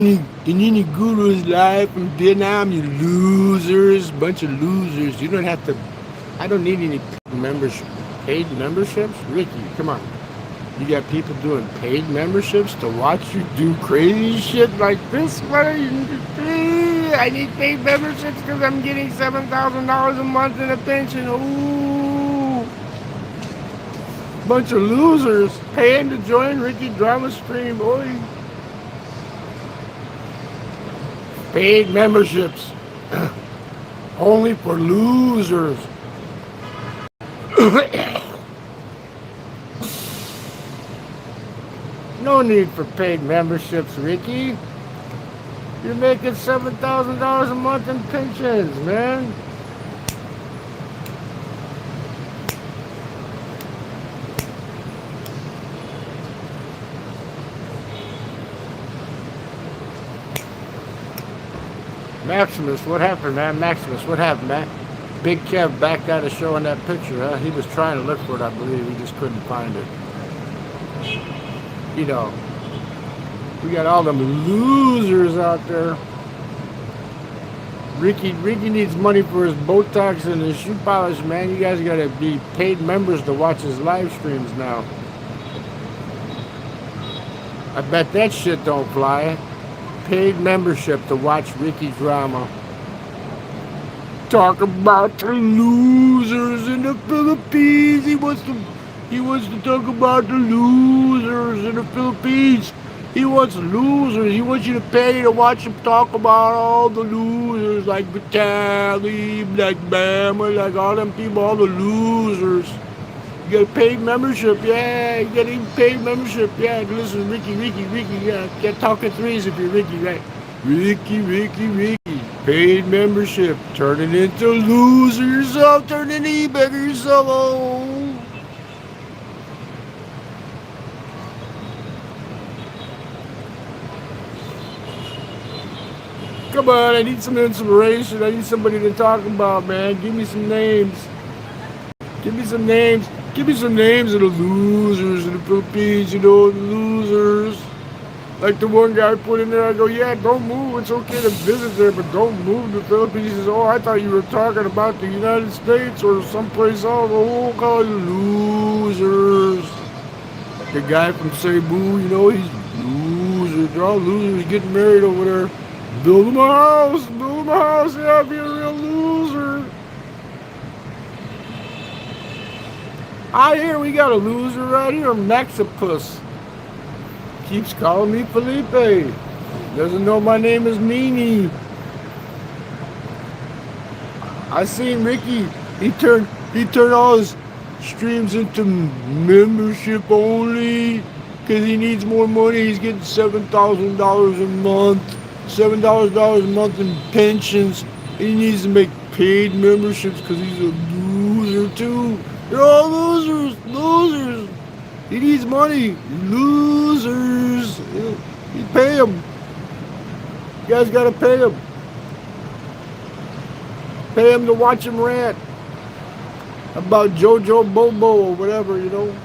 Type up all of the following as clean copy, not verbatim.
D-NiniGuru is live from Vietnam, you losers. Bunch of losers. You don't have to. I don't need any paid memberships. Ricky, come on. You got people doing paid memberships to watch you do crazy shit like this? What are you? I need paid memberships because I'm getting $7,000 a month in a pension. Ooh. Bunch of losers paying to join Ricky Drama Stream. Boy. Paid memberships. Only for losers. No need for paid memberships, Ricky. You're making $7,000 a month in pensions, man. Maximus, what happened, man? Maximus, what happened, man? Big Kev backed out of showing that picture, huh? He was trying to look for it, I believe. He just couldn't find it. You know, we got all them losers out there. Ricky needs money for his Botox and his shoe polish, man. You guys gotta be paid members to watch his live streams now. I bet that shit don't fly. Paid membership to watch Ricky Drama. Talk about the losers in the Philippines. He wants to talk about the losers in the Philippines. He wants losers. He wants you to pay to watch him talk about all the losers like Vitaly, like Bama, like all them people, all the losers. You get a paid membership, yeah. You get a paid membership, yeah. Listen, Ricky, yeah. Get talking threes if you're Ricky, right? Ricky. Paid membership. Turning into loser yourself. Turn into e-beggar yourself. Oh. Come on, I need some inspiration. I need somebody to talk about, man. Give me some names. Give me some names. Give me some names of the losers in the Philippines, you know, the losers. Like the one guy put in there, I go, yeah, don't move. It's okay to visit there, but don't move to the Philippines. He says, oh, I thought you were talking about the United States or someplace else. Oh, call you losers. The guy from Cebu, you know, he's losers. They're all losers getting married over there. Build him a house, yeah, be a real loser. I hear we got a loser right here, Maxipus. Keeps calling me Felipe. Doesn't know my name is Nini. I seen Ricky. He turned all his streams into membership only because he needs more money. He's getting $7,000 a month, $7,000 a month in pensions. He needs to make paid memberships because he's a loser too. They're all losers. He needs money, losers. You pay him. You guys gotta pay him. Pay him to watch him rant about Jojo Bobo or whatever, you know.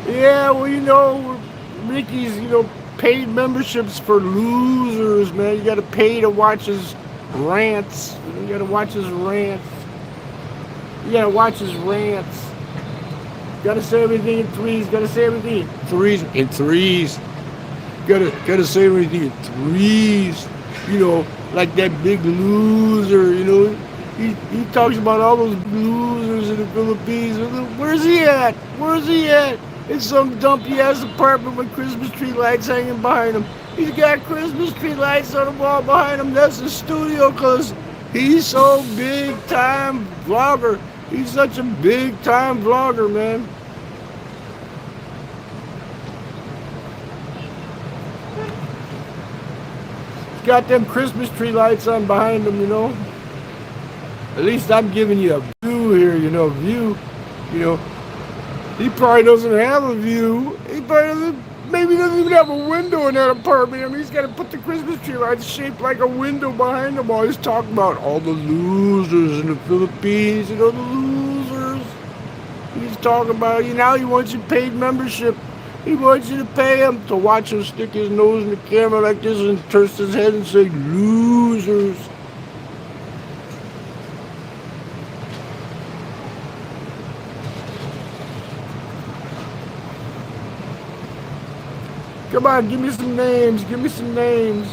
Yeah, well, you know, Ricky's, you know, paid memberships for losers, man. You gotta pay to watch his rants. You gotta watch his rants. You gotta watch his rants. Gotta say everything in threes. Gotta say everything in threes. Gotta say everything in threes. You know, like that big loser. You know, he talks about all those losers in the Philippines. Where's he at? In some dumpy ass apartment with Christmas tree lights hanging behind him. He's got Christmas tree lights on the wall behind him. That's his studio because he's so big time vlogger. He's such a big time vlogger, man. He's got them Christmas tree lights on behind him, you know. At least I'm giving you a view here, you know, you know. He probably doesn't have a view. Maybe doesn't even have a window in that apartment. I mean, he's got to put the Christmas tree lights shaped like a window behind him while he's talking about all the losers in the Philippines, you know, the losers. He's He's talking about you now. He wants you paid membership. He wants you to pay him to watch him stick his nose in the camera like this and turn his head and say, losers. Come on, give me some names. Give me some names.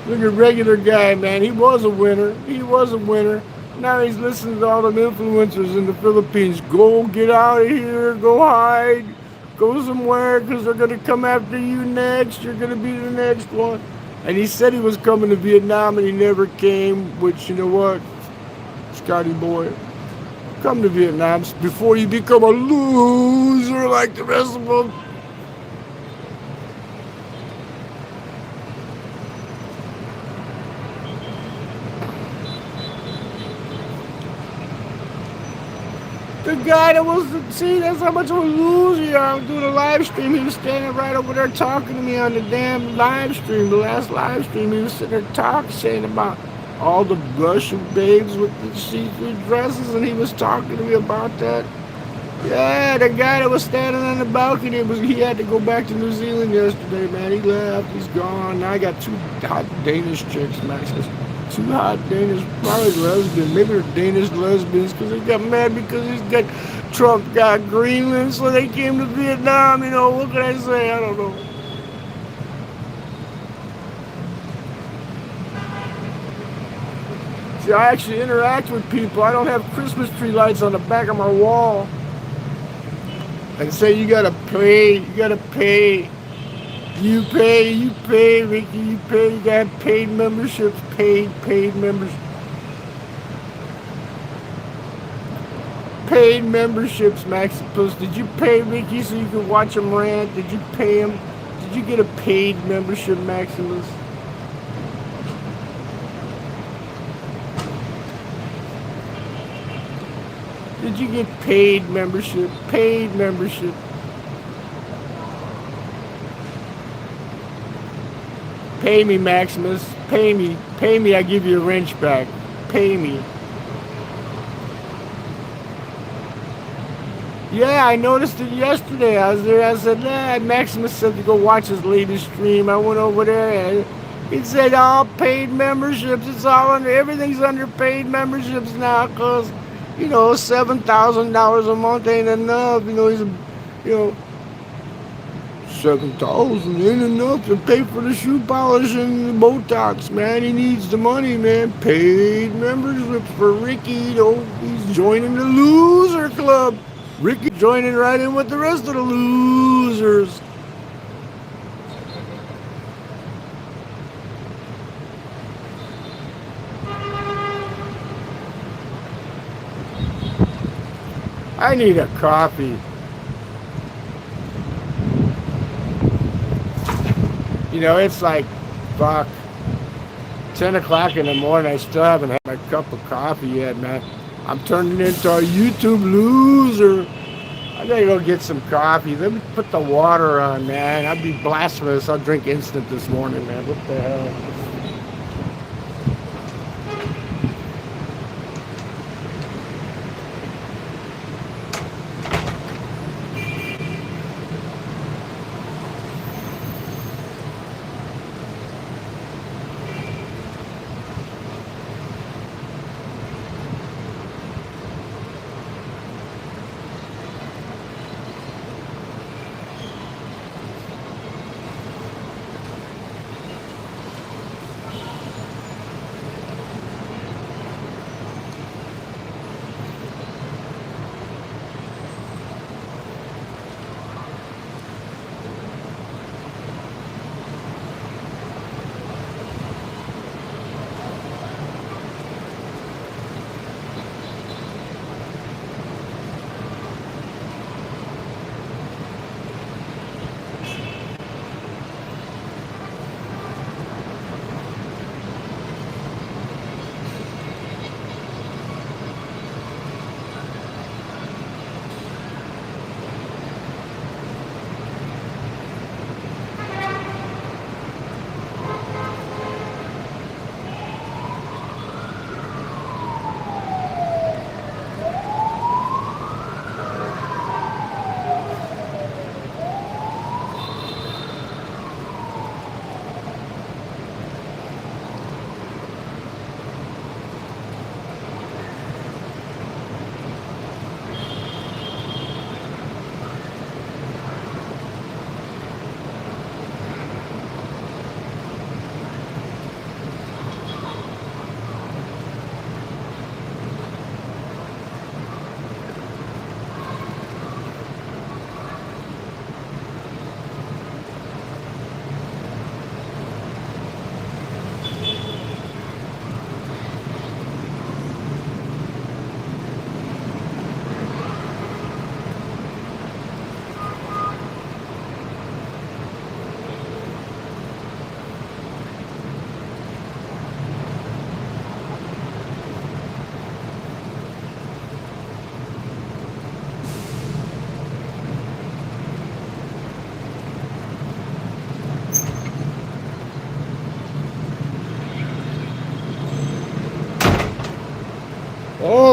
Look at regular guy, man. He was a winner. He was a winner. Now he's listening to all them influencers in the Philippines. Go get out of here. Go hide. Go somewhere because they're going to come after you next. You're going to be the next one. And he said he was coming to Vietnam and he never came, which, you know what, Scotty boy, come to Vietnam before you become a loser like the rest of them. The guy that was, see, that's how much of a loser you are. I'm doing a live stream. He was standing right over there talking to me on the damn live stream, the last live stream. He was sitting there talking, saying about all the Russian babes with the see-through dresses, and he was talking to me about that. Yeah, the guy that was standing on the balcony, he had to go back to New Zealand yesterday, man. He left, he's gone. Now I got two hot Danish chicks, Max. Two hot Danish, probably lesbians. Maybe they're Danish lesbians because they got mad because Trump got Greenland, so they came to Vietnam. You know, what can I say? I don't know. See, I actually interact with people. I don't have Christmas tree lights on the back of my wall. And say you gotta pay, you gotta pay. You pay, Ricky, you pay. You got paid memberships, paid members. Paid memberships, Maximus. Did you pay Ricky so you could watch him rant? Did you pay him? Did you get a paid membership, Maximus? Did you get paid membership? Paid membership. Pay me, Maximus. Pay me. Pay me, I give you a wrench back. Pay me. Yeah, I noticed it yesterday. I was there. I said, nah, Maximus said to go watch his latest stream. I went over there and it said all paid memberships. It's all under, everything's under paid memberships now because, you know, $7,000 a month ain't enough. You know, $7,000 ain't enough to pay for the shoe polish and the Botox, man. He needs the money, man. Paid memberships for Ricky. You know, he's joining the loser club. Ricky joining right in with the rest of the losers. I need a coffee. You know, it's like, fuck, 10 o'clock in the morning. I still haven't had my cup of coffee yet, man. I'm turning into a YouTube loser. I gotta go get some coffee. Let me put the water on, man. I'd be blasphemous. I'll drink instant this morning, man. What the hell?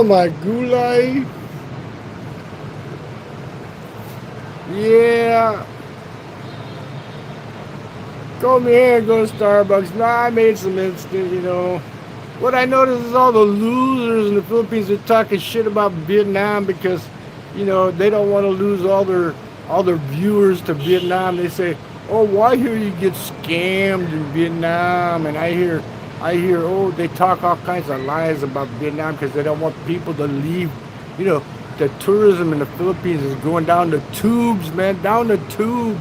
Oh my gulai. Yeah. Come here and go to Starbucks. Nah, I made some instant, you know. What I noticed is all the losers in the Philippines are talking shit about Vietnam because, you know, they don't want to lose all their viewers to Vietnam. They say, "Oh, why hear you get scammed in Vietnam?" And I hear, oh, they talk all kinds of lies about Vietnam because they don't want people to leave. You know, the tourism in the Philippines is going down the tubes, man, down the tubes.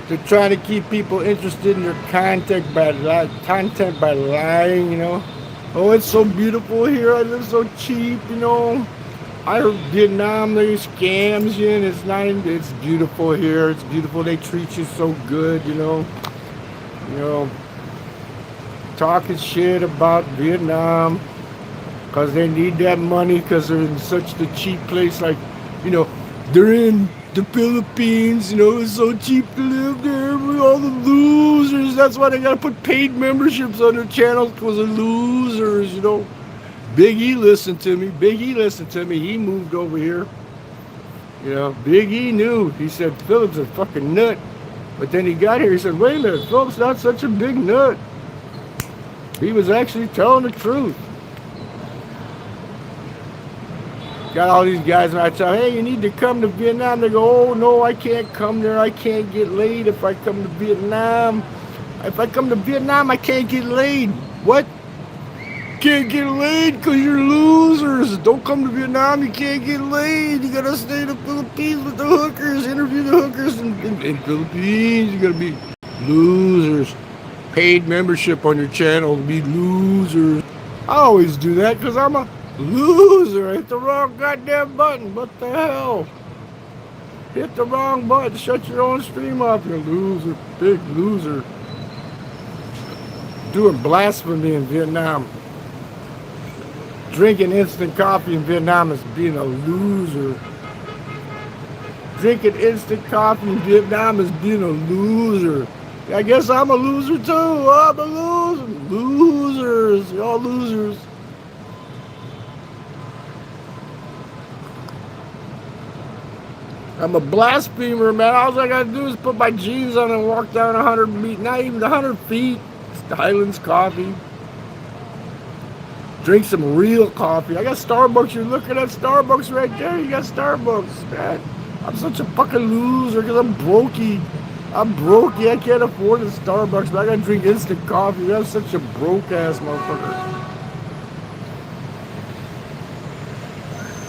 They're trying to keep people interested in their content by lying, you know. Oh, it's so beautiful here. I live so cheap, you know. I heard Vietnam, they scams you, and it's not. It's beautiful here. It's beautiful. They treat you so good, you know. You know, talking shit about Vietnam because they need that money because they're in such the cheap place. Like, you know, they're in the Philippines, you know, it's so cheap to live there with all the losers. That's why they gotta put paid memberships on their channels because they're losers, you know. Big E listened to me. Big E listened to me. He moved over here. You know, Big E knew. He said, Philip's a fucking nut. But then he got here, he said, wait a minute, Philip's not such a big nut. He was actually telling the truth. Got all these guys, and I tell them, hey, you need to come to Vietnam. They go, oh, no, I can't come there. I can't get laid if I come to Vietnam. If I come to Vietnam, I can't get laid. What? Can't get laid because you're losers. Don't come to Vietnam, you can't get laid. You gotta stay in the Philippines with the hookers, interview the hookers in Philippines. You gotta be losers. Paid membership on your channel to be losers. I always do that because I'm a loser. I hit the wrong goddamn button. What the hell? Hit the wrong button. Shut your own stream off, you loser. Big loser. Doing blasphemy in Vietnam. Drinking instant coffee in Vietnam is being a loser. Drinking instant coffee in Vietnam is being a loser. I guess I'm a loser too. I'm a loser. Losers. Y'all losers. I'm a blasphemer, man. All I gotta do is put my jeans on and walk down 100 feet, not even 100 feet. It's Highlands coffee. Drink some real coffee. I got Starbucks. You're looking at Starbucks right there. You got Starbucks, man. I'm such a fucking loser because I'm brokey. I can't afford a Starbucks, but I gotta drink instant coffee. I'm such a broke ass motherfucker.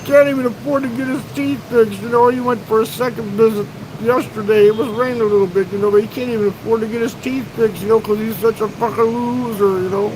Can't even afford to get his teeth fixed, you know. He went for a second visit yesterday. It was raining a little bit, you know, but he can't even afford to get his teeth fixed, you know, because he's such a fucking loser, you know.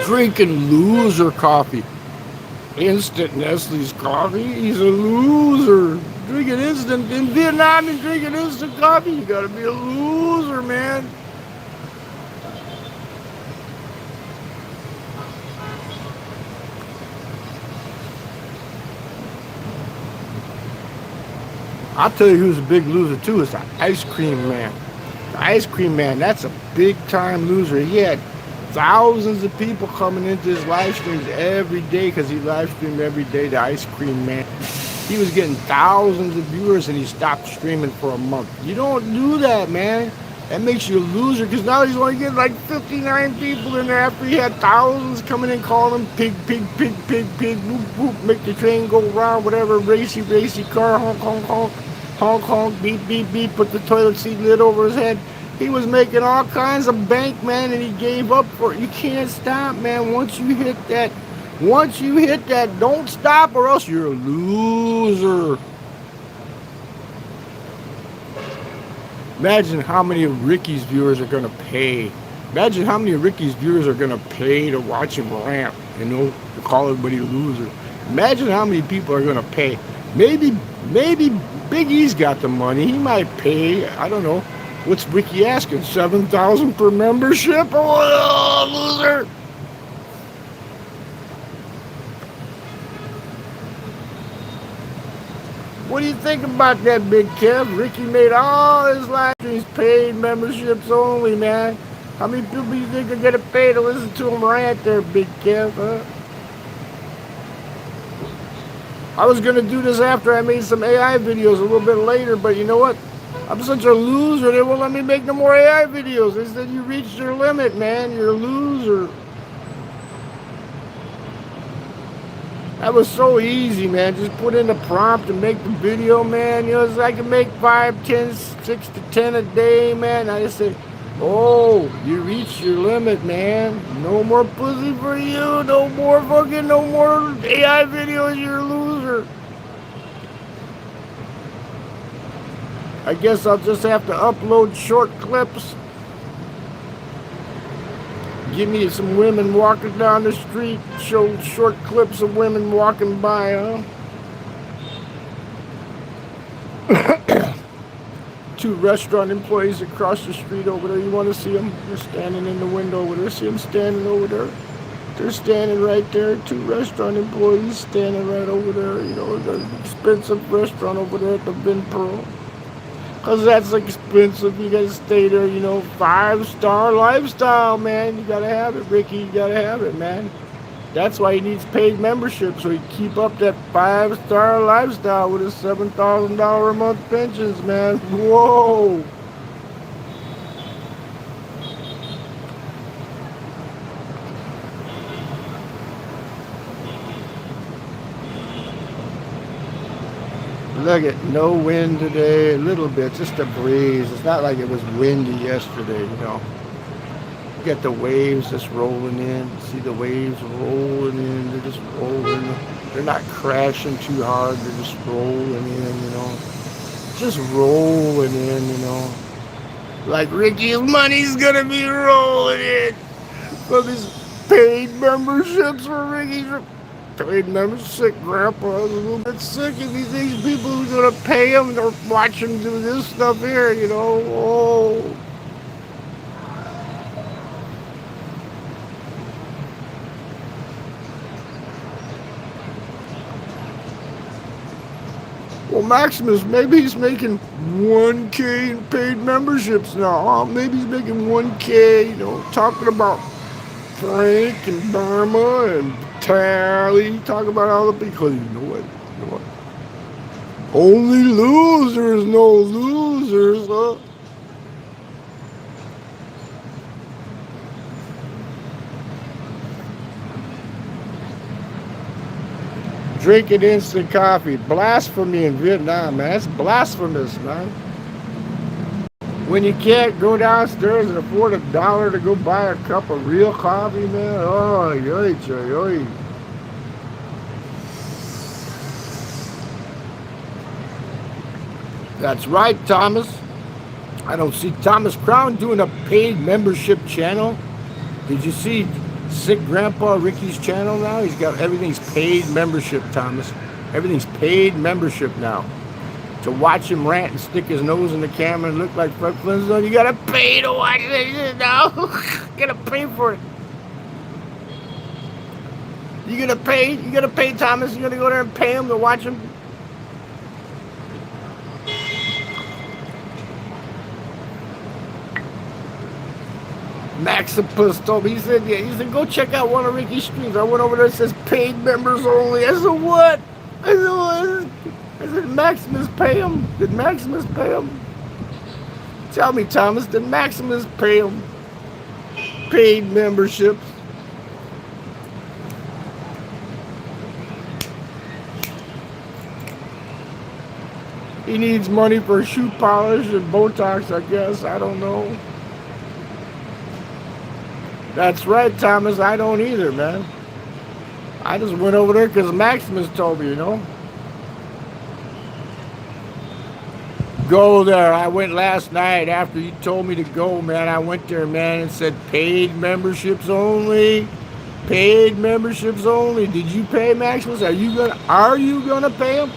Drinking loser coffee. Instant Nestle's coffee. He's a loser. Drinking instant in Vietnam and drinking instant coffee. You gotta be a loser, man. I'll tell you who's a big loser too. It's the ice cream man. The ice cream man, that's a big time loser. He had thousands of people coming into his live streams every day because he live streamed every day, the ice cream man. He was getting thousands of viewers and he stopped streaming for a month. You don't do that, man. That makes you a loser because now he's only getting like 59 people in there after he had thousands coming in calling him pig, pig, pig, pig, pig, whoop, whoop, make the train go round, whatever, racy, racy car, honk, honk, honk, honk, honk, beep, beep, beep, put the toilet seat lid over his head. He was making all kinds of bank, man, and he gave up for it. You can't stop, man. Once you hit that, don't stop or else you're a loser. Imagine how many of Ricky's viewers are going to pay. Imagine how many of Ricky's viewers are going to pay to watch him rant, you know, to call everybody a loser. Imagine how many people are going to pay. Maybe Big E's got the money. He might pay, I don't know. What's Ricky asking? $7,000 per membership? Oh, loser. What do you think about that, Big Kev? Ricky made all his live streams paid memberships only, man. How many people do you think are going to pay to listen to him rant there, Big Kev, huh? I was going to do this after I made some AI videos a little bit later, but you know what? I'm such a loser, they won't let me make no more AI videos. They said you reached your limit, man. You're a loser. That was so easy, man. Just put in the prompt and make the video, man. You know, I can make 5, 10, 6 to 10 a day, man. I just said, oh, you reached your limit, man. No more pussy for you. No more AI videos. You're a loser. I guess I'll just have to upload short clips. Give me some women walking down the street, show short clips of women walking by, huh? 2 restaurant employees across the street over there. You want to see them? They're standing in the window over there. See them standing over there? They're standing right there. 2 restaurant employees standing right over there. You know, the expensive restaurant over there at the Vin Pearl. Because that's expensive. You gotta stay there, you know, 5-star lifestyle, man. You gotta have it, Ricky. You gotta have it, man. That's why he needs paid membership, so he keep up that 5-star lifestyle with his $7,000 a month pensions, man. Whoa. Look at no wind today, a little bit, just a breeze. It's not like it was windy yesterday, you know. You get the waves just rolling in. See the waves rolling in, they're just rolling. They're not crashing too hard, they're just rolling in, you know. Just rolling in, you know. Like Ricky's money's gonna be rolling in. So these paid memberships for Ricky's paid members, sick grandpa. I was a little bit sick of these people who's gonna pay him or watch him do this stuff here, you know. Oh. Well, Maximus, maybe he's making 1K in paid memberships now. Huh? Maybe he's making 1K, you know, talking about Frank and Burma and Tally, talk about all the because you know what? Only losers know losers, huh? Drinking instant coffee. Blasphemy in Vietnam, man. That's blasphemous, man. When you can't go downstairs and afford $1 to go buy a cup of real coffee, man. Oh, yoy. That's right, Thomas. I don't see Thomas Crown doing a paid membership channel. Did you see Sick Grandpa Ricky's channel now? He's got everything's paid membership, Thomas. Everything's paid membership now. To watch him rant and stick his nose in the camera and look like Fred Flintstone, you gotta pay to watch it now. You gotta pay for it. You gotta pay, Thomas. You gotta go there and pay him to watch him. Maxipus told me, he said, go check out one of Ricky's streams. I went over there, it says paid members only. I said, what? I said, Maximus pay him? Did Maximus pay him? Tell me, Thomas, did Maximus pay him? Paid memberships. He needs money for shoe polish and Botox, I guess. I don't know. That's right, Thomas. I don't either, man. I just went over there because Maximus told me, you know. Go there. I went last night after you told me to go, man. I went there, man, and said paid memberships only. Paid memberships only. Did you pay, Maximus? Are you gonna pay them?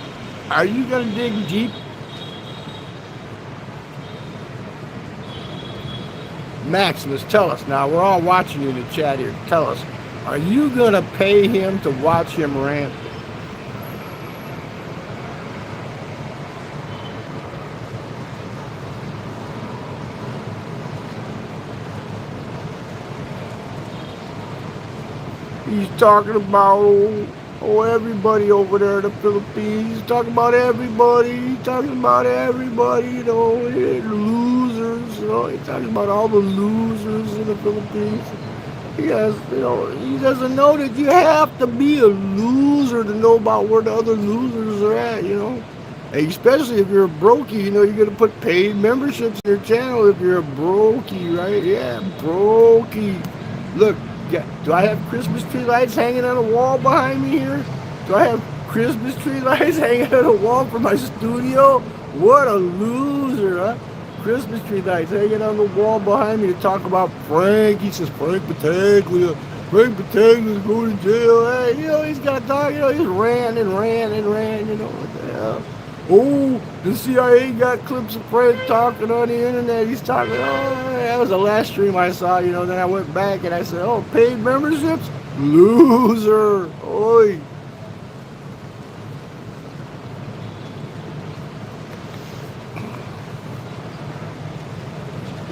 Are you gonna dig deep? Maximus, tell us now. We're all watching you in the chat here. Tell us, are you gonna pay him to watch him rant? He's talking about everybody over there in the Philippines. He's talking about everybody. He's talking about everybody, losers. He's talking about all the losers in the Philippines. He doesn't know that you have to be a loser to know about where the other losers are at, Especially if you're a brokey, you're going to put paid memberships in your channel if you're a brokey, right? Yeah, brokey. Look. Yeah. Do I have Christmas tree lights hanging on a wall behind me here? Do I have Christmas tree lights hanging on a wall for my studio? What a loser, huh? Christmas tree lights hanging on the wall behind me to talk about Frank. He says Frank Battaglia. Frank Battaglia's going to jail. Hey, he's got to talk, he's ranting, what the hell? Oh, the CIA got clips of Frank talking on the internet. He's talking, that was the last stream I saw, then I went back and I said, paid memberships? Loser. Oi.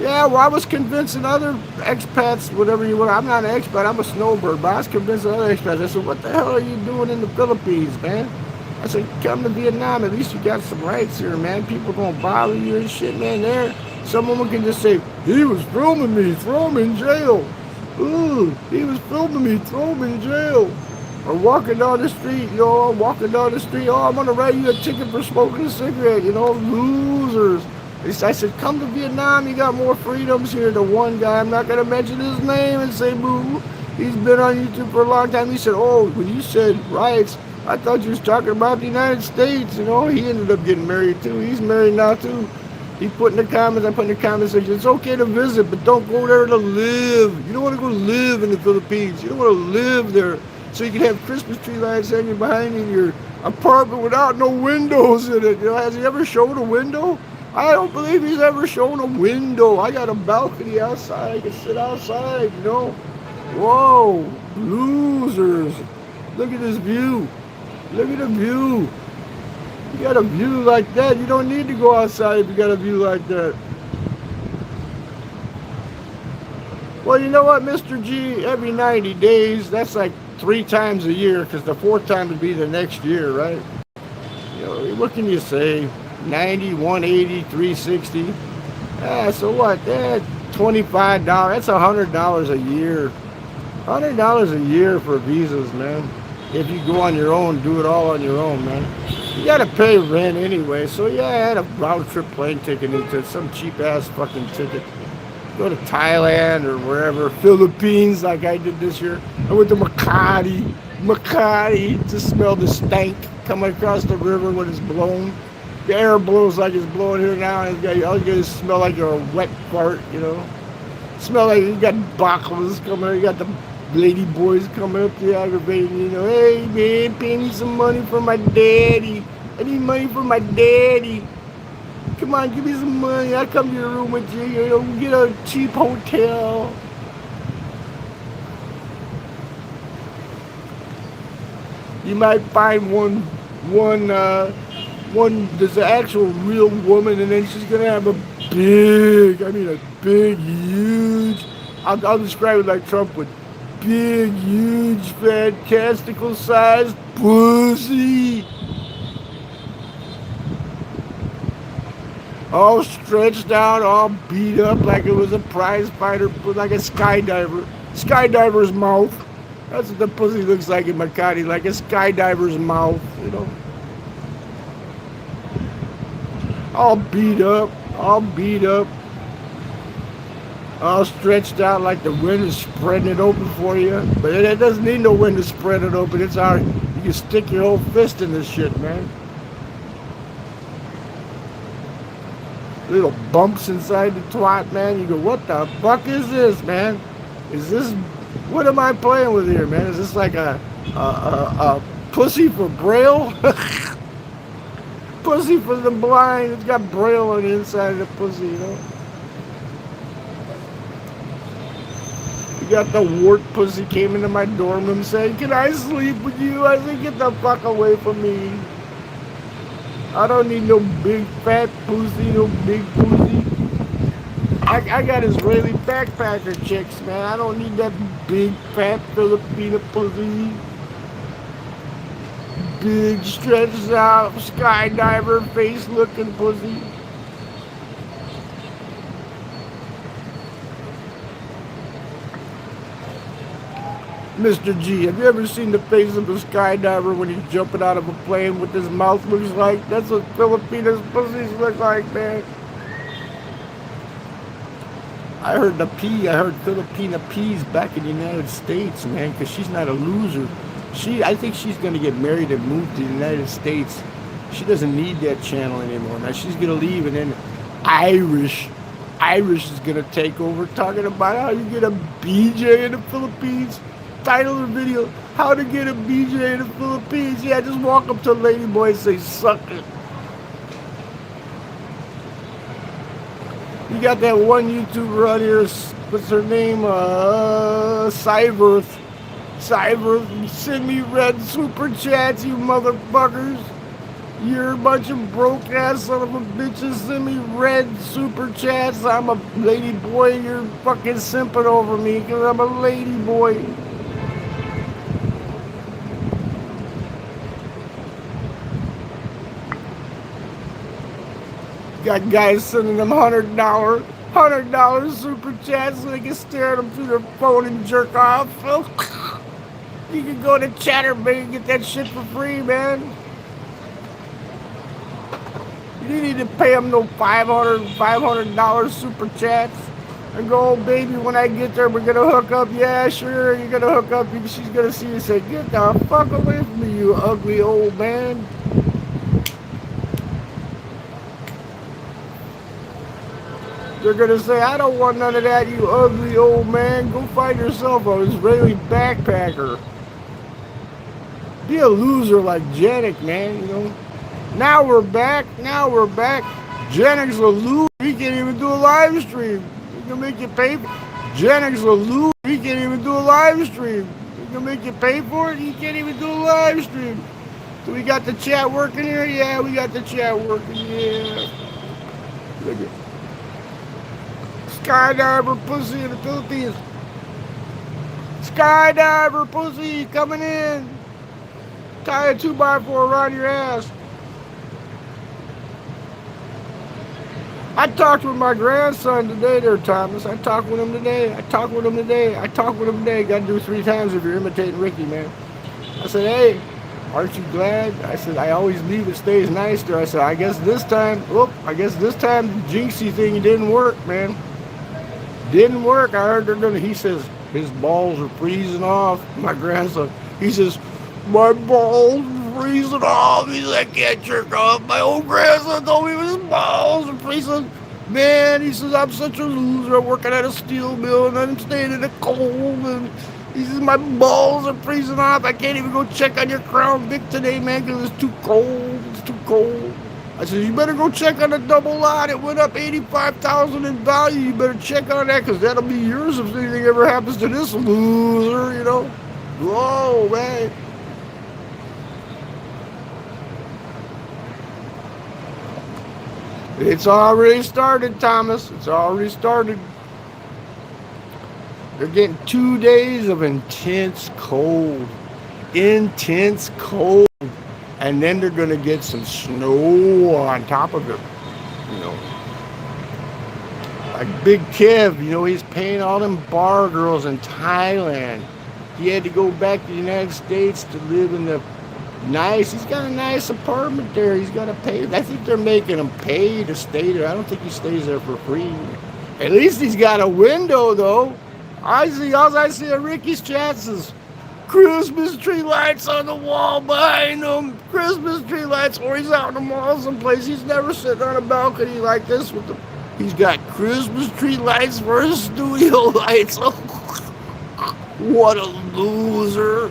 Yeah, well, I was convincing other expats, whatever you want. I'm not an expat, I'm a snowbird, but I was convincing other expats. I said, what the hell are you doing in the Philippines, man? I said, come to Vietnam, at least you got some rights here, man. People don't bother you and shit, man. There, some woman can just say, he was filming me, throw him in jail. Ooh, he was filming me, throw him in jail. Or walking down the street, I'm gonna write you a ticket for smoking a cigarette, losers. I said, come to Vietnam, you got more freedoms here. The one guy, I'm not gonna mention his name and say boo. He's been on YouTube for a long time. He said, when you said riots, I thought you was talking about the United States, He ended up getting married too. He's married now too. He put in the comments, I put in the comments section, it's okay to visit, but don't go there to live. You don't want to go live in the Philippines. You don't want to live there. So you can have Christmas tree lights hanging behind you in your apartment without no windows in it. Has he ever shown a window? I don't believe he's ever shown a window. I got a balcony outside. I can sit outside, Whoa, losers. Look at this view. Look at the view. You got a view like that, you don't need to go outside if you got a view like that. Well, you know what, Mr. G? Every 90 days, that's like 3 times a year, because the 4th time would be the next year, right? What can you say? 90, 180, 360. So what? $25. That's $100 a year. $100 a year for visas, man. If you go on your own, do it all on your own, man. You gotta pay rent anyway. So yeah, I had a round trip plane ticket into some cheap ass fucking ticket. Go to Thailand or wherever, Philippines like I did this year. I went to Makati to smell the stank coming across the river when it's blown. The air blows like it's blowing here now, and all you get is smell like you're a wet fart, Smell like you got baklava's coming, you got the lady boys coming up to you aggravating, hey man, pay me some money for my daddy. I need money for my daddy. Come on, give me some money. I'll come to your room with you, get a cheap hotel. You might find one there's an actual real woman, and then she's gonna have a big, huge, I'll describe it like Trump would. Big, huge, fantastical sized pussy. All stretched out, all beat up like it was a prize fighter, like a skydiver. Skydiver's mouth. That's what the pussy looks like in Makati, like a skydiver's mouth, All beat up. All stretched out like the wind is spreading it open for you. But it doesn't need no wind to spread it open. It's alright. You can stick your whole fist in this shit, man. Little bumps inside the twat, man. You go, what the fuck is this, man? Is this What am I playing with here, man? Is this like a pussy for braille? Pussy for the blind. It's got braille on the inside of the pussy, you know? You got the wart pussy came into my dorm room saying, "Can I sleep with you?" I said, "Get the fuck away from me. I don't need no big fat pussy, no big pussy. I got Israeli backpacker chicks, man. I don't need that big fat Filipino pussy. Big stretched out skydiver face looking pussy." Mr. G, have you ever seen the face of a skydiver when he's jumping out of a plane, what his mouth looks like? That's what Filipinos pussies look like, man. I heard Filipina peas back in the United States, man, because she's not a loser. I think she's going to get married and move to the United States. She doesn't need that channel anymore. Now she's going to leave, and then Irish is going to take over, talking about how you get a BJ in the Philippines. Title of the video, "How to Get a BJ in the Philippines." Yeah, just walk up to a lady boy and say, "Suck it." You got that one YouTuber on here, what's her name? Cyberth. Send me red super chats, you motherfuckers. You're a bunch of broke ass son of a bitches. Send me red super chats. I'm a lady boy. You're fucking simping over me because I'm a lady boy. Got guys sending them $100 super chats so they can stare at them through their phone and jerk off. You can go to Chatterbait and get that shit for free, man. You didn't need to pay them no $500 super chats. And go, "Oh, baby, when I get there, we're gonna hook up." Yeah, sure, you're gonna hook up. She's gonna see you and say, "Get the fuck away from me, you ugly old man." They're gonna say, "I don't want none of that, you ugly old man. Go find yourself an Israeli backpacker. Be a loser like Janik, man, you know." Now we're back. Janik's a loser. He can't even do a live stream. He can make you pay for it. Janik's a loser. He can't even do a live stream. He can make you pay for it. He can't even do a live stream. So we got the chat working here? Yeah, we got the chat working, yeah. Look at skydiver pussy in the Philippines. Skydiver pussy coming in. Tie a 2x4 around your ass. I talked with my grandson today there, Thomas. I talked with him today. Got to do 3 times if you're imitating Ricky, man. I said, "Hey, aren't you glad?" I said, "I always leave it stays nice there." I said, I guess this time the jinxie thing didn't work, man. Didn't work. I heard they're gonna. He says his balls are freezing off. My grandson. He says, "My balls are freezing off." He's like, "I can't jerk off." My old grandson told me his balls are freezing. Man, he says, "I'm such a loser. I'm working at a steel mill and I'm staying in the cold." And he says, "My balls are freezing off. I can't even go check on your Crown Vic today, man, because it's too cold. It's too cold." I said, "You better go check on the double lot. It went up 85,000 in value. You better check on that because that'll be yours if anything ever happens to this loser, you know." Whoa, man. It's already started, Thomas. It's already started. They're getting 2 days of intense cold. And then they're going to get some snow on top of it, you know. Like Big Kev, you know, he's paying all them bar girls in Thailand. He had to go back to the United States to live in the he's got a nice apartment there. He's got to pay. I think they're making him pay to stay there. I don't think he stays there for free. At least he's got a window, though. All I see on Ricky's chats is Christmas tree lights on the wall behind him. Christmas tree lights. Or he's out in the mall someplace. He's never sitting on a balcony like this with the. He's got Christmas tree lights for his studio lights. What a loser.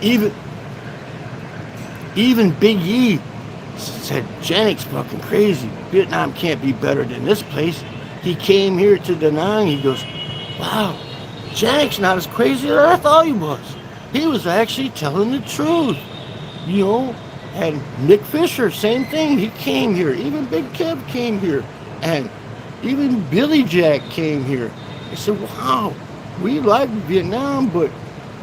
Even even Big E said Janek's fucking crazy. Vietnam can't be better than this place. He came here to Da Nang. He goes, wow, Janek's not as crazy as I thought he was. He was actually telling the truth. You know, and Nick Fisher, same thing. He came here. Even Big Kev came here. And even Billy Jack came here. I said, wow, we like Vietnam, but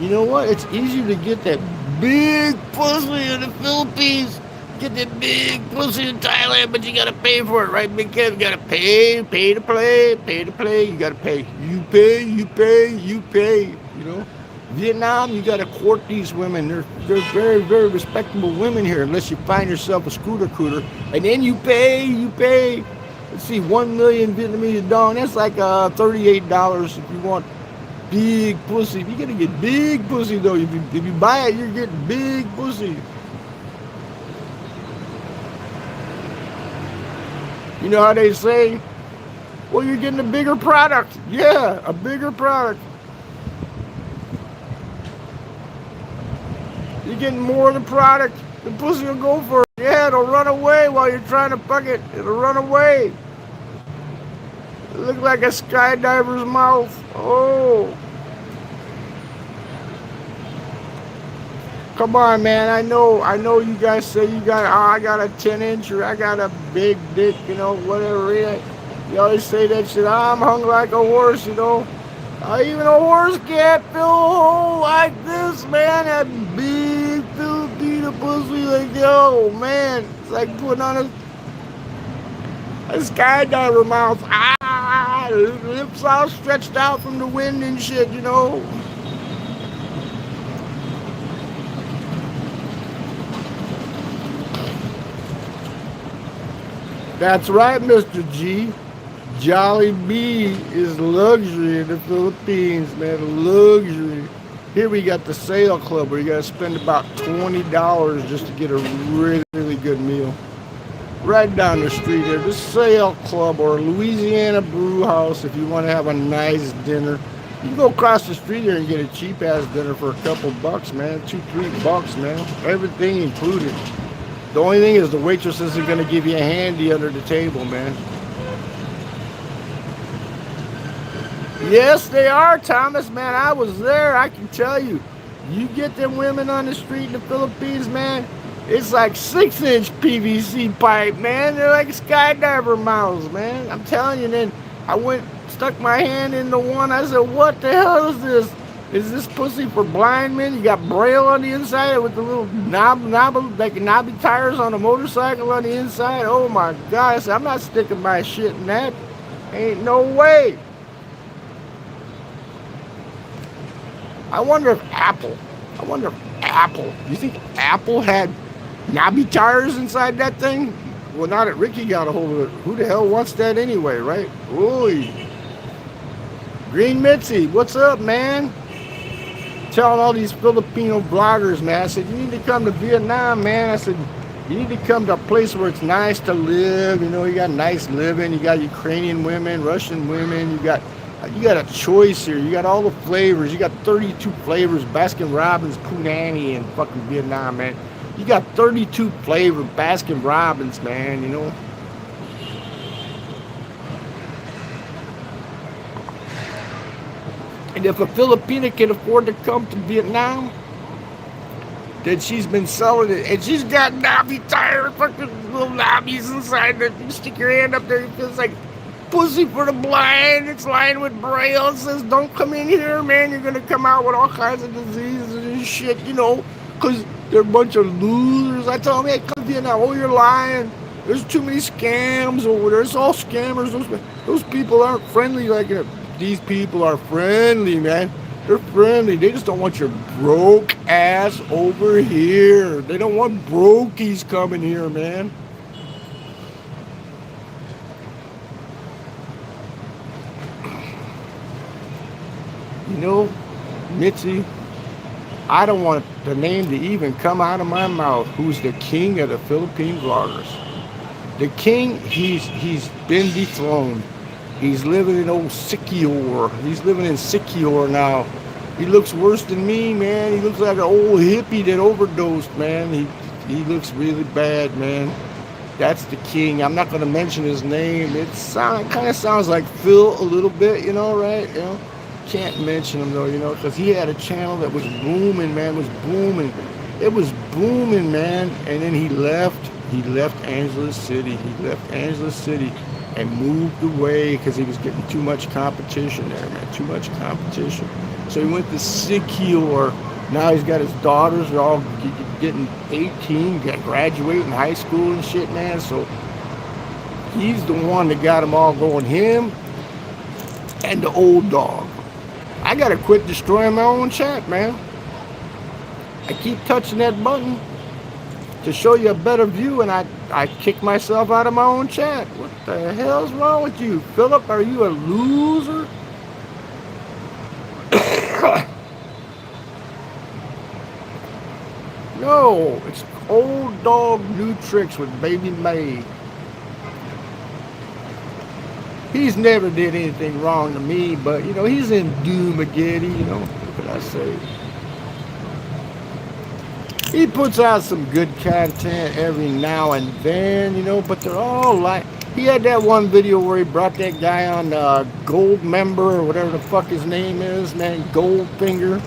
you know what? It's easier to get that big pussy in the Philippines. Get that big pussy in Thailand, but you gotta pay for it, right, Big Kev? You gotta pay to play, pay to play. You gotta pay. You pay, you pay, you pay. You know, Vietnam, you gotta court these women. They're very, very respectable women here, unless you find yourself a scooter cooter, and then you pay, you pay. Let's see, 1 million Vietnamese dong. That's like $38 if you want big pussy. You gotta get big pussy though. If you buy it, you're getting big pussy. You know how they say, well, you're getting a bigger product. Yeah, a bigger product. You're getting more of the product. The pussy will go for it. Yeah, it'll run away while you're trying to fuck it. It'll run away. It look like a skydiver's mouth. Oh. Come on, man. I know you guys say you got, oh, I got a 10-inch or I got a big dick, you know, whatever. You always say that shit. I'm hung like a horse, you know. Even a horse can't fill a hole like this, man. That big Filipino pussy, like, yo, man. It's like putting on a skydiver mouth. Ah, lips all stretched out from the wind and shit, you know. That's right, Mr. G. Jolly Bee is luxury in the Philippines, man. Luxury. Here we got the sale club where you gotta spend about $20 just to get a really, really good meal. Right down the street here, the sale club or Louisiana Brew House if you want to have a nice dinner. You can go across the street here and get a cheap ass dinner for a couple bucks, man. $2-3, man. Everything included. The only thing is the waitress isn't gonna give you a handy under the table, man. Yes, they are, Thomas, man. I was there. I can tell you. You get them women on the street in the Philippines, man. It's like 6-inch PVC pipe, man. They're like skydiver mouths, man. I'm telling you. And then I stuck my hand in the one. I said, what the hell is this? Is this pussy for blind men? You got braille on the inside with the little knobby tires on a motorcycle on the inside. Oh my God. I said, I'm not sticking my shit in that. Ain't no way. I wonder if Apple, you think Apple had knobby tires inside that thing? Well, now that Ricky got a hold of it, who the hell wants that anyway, right? Ooh. Green Mitzi, what's up, man? Telling all these Filipino bloggers, man, I said, you need to come to Vietnam, man. I said, you need to come to a place where it's nice to live. You know, you got nice living. You got Ukrainian women, Russian women. You got a choice here. You got all the flavors. You got 32 flavors. Baskin Robbins, Punani, and fucking Vietnam, man. You got 32 flavor Baskin Robbins, man, you know. And if a Filipina can afford to come to Vietnam, then she's been selling it. And she's got knobby tires, fucking little knobbies inside that you stick your hand up there. It feels like pussy for the blind. It's lined with braille. It says, don't come in here, man. You're going to come out with all kinds of diseases and shit, you know, because they're a bunch of losers. I tell them, hey, come to Vietnam. Oh, you're lying. There's too many scams over there. It's all scammers. Those people aren't friendly like that. These people are friendly, man. They're friendly. They just don't want your broke ass over here. They don't want brokies coming here, man. You know, Mitzi, I don't want the name to even come out of my mouth. Who's the king of the Philippine vloggers? The king, he's been dethroned. He's living in old Siquijor. He's living in Siquijor now. He looks worse than me, man. He looks like an old hippie that overdosed, man. He looks really bad, man. That's the king. I'm not going to mention his name. It kind of sounds like Phil a little bit, you know, right? You know, can't mention him though, you know, because he had a channel that was booming, man. Was booming. It was booming, man. And then he left. He left Angeles City. He left Angeles City and moved away because he was getting too much competition there, man. Too much competition. So he went to Siquijor. Now he's got his daughters. They're all getting 18, graduating high school and shit, man. So he's the one that got them all going. Him and the old dog. I gotta quit destroying my own chat, man. I keep touching that button to show you a better view, and I kick myself out of my own chat. What the hell's wrong with you, Philip? Are you a loser? No, it's old dog, new tricks with baby May. He's never did anything wrong to me, but you know, he's in Doomageddon, you know, what can I say? He puts out some good content every now and then, you know, but they're all like, he had that one video where he brought that guy on Gold Member or whatever the fuck his name is, man, Goldfinger.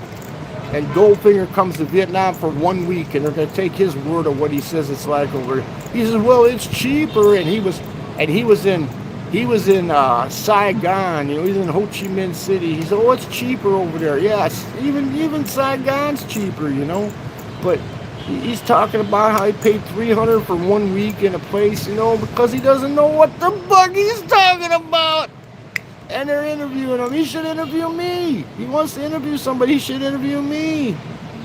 And Goldfinger comes to Vietnam for 1 week, and they're gonna take his word of what he says it's like over here. He says, well, it's cheaper, and he was in Saigon, you know, he's in Ho Chi Minh City. He said, oh, it's cheaper over there. Yes, even Saigon's cheaper, you know. But he's talking about how he paid $300 for 1 week in a place, you know, because he doesn't know what the fuck he's talking about. And they're interviewing him. He should interview me. He wants to interview somebody. He should interview me.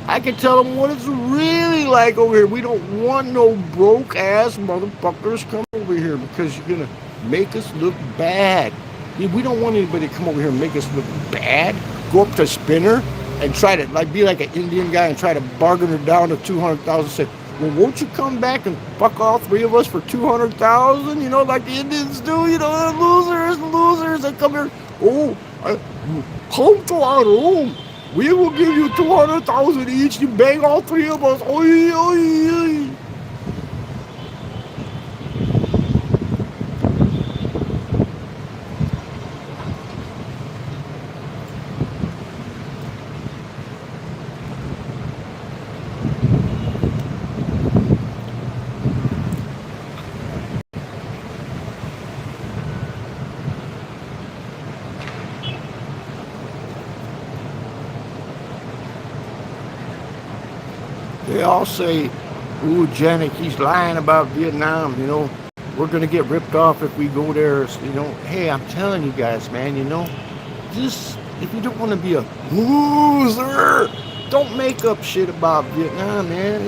I can tell him what it's really like over here. We don't want no broke ass motherfuckers come over here because you're gonna make us look bad. We don't want anybody to come over here and make us look bad. Go up to Spinner and try to be like an Indian guy and try to bargain her down to 200,000. Say, well, won't you come back and fuck all three of us for 200,000? You know, like the Indians do. You know, losers. They come here. Oh, come to our room. We will give you 200,000 each. You bang all three of us. Oy, oy, oy. They all say, ooh, Janik, he's lying about Vietnam, you know. We're going to get ripped off if we go there, you know. Hey, I'm telling you guys, man, you know, just, if you don't want to be a loser, don't make up shit about Vietnam, man.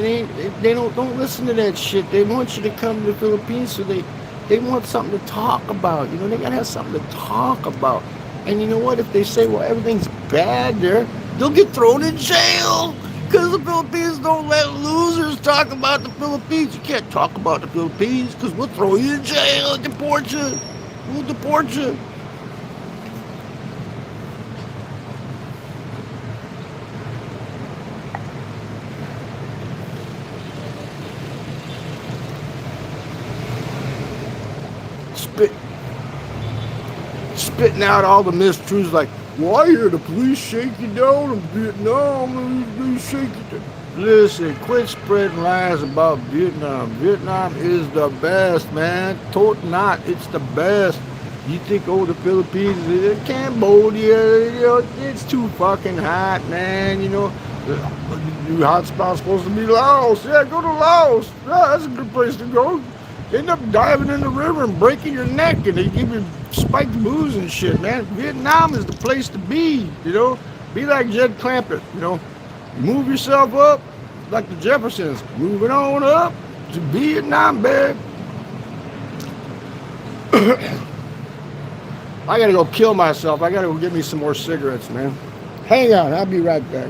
They don't listen to that shit. They want you to come to the Philippines, so they want something to talk about, you know. They got to have something to talk about. And you know what? If they say, well, everything's bad there, they'll get thrown in jail. Because the Philippines don't let losers talk about the Philippines. You can't talk about the Philippines because we'll throw you in jail and deport you. We'll deport you. Spitting out all the mistruths like, well, I hear the police shake you down in Vietnam. They shake you down. Listen, quit spreading lies about Vietnam. Vietnam is the best, man. Totally not. It's the best. You think, oh, the Philippines, Cambodia, you know, it's too fucking hot, man. You know, the new hotspot's supposed to be Laos. Yeah, go to Laos. Yeah, that's a good place to go. End up diving in the river and breaking your neck, and they give you spiked booze and shit, man. Vietnam is the place to be, you know. Be like Jed Clampett, you know. Move yourself up like the Jeffersons. Moving on up to Vietnam, babe. I gotta go kill myself. I gotta go get me some more cigarettes, man. Hang on, I'll be right back.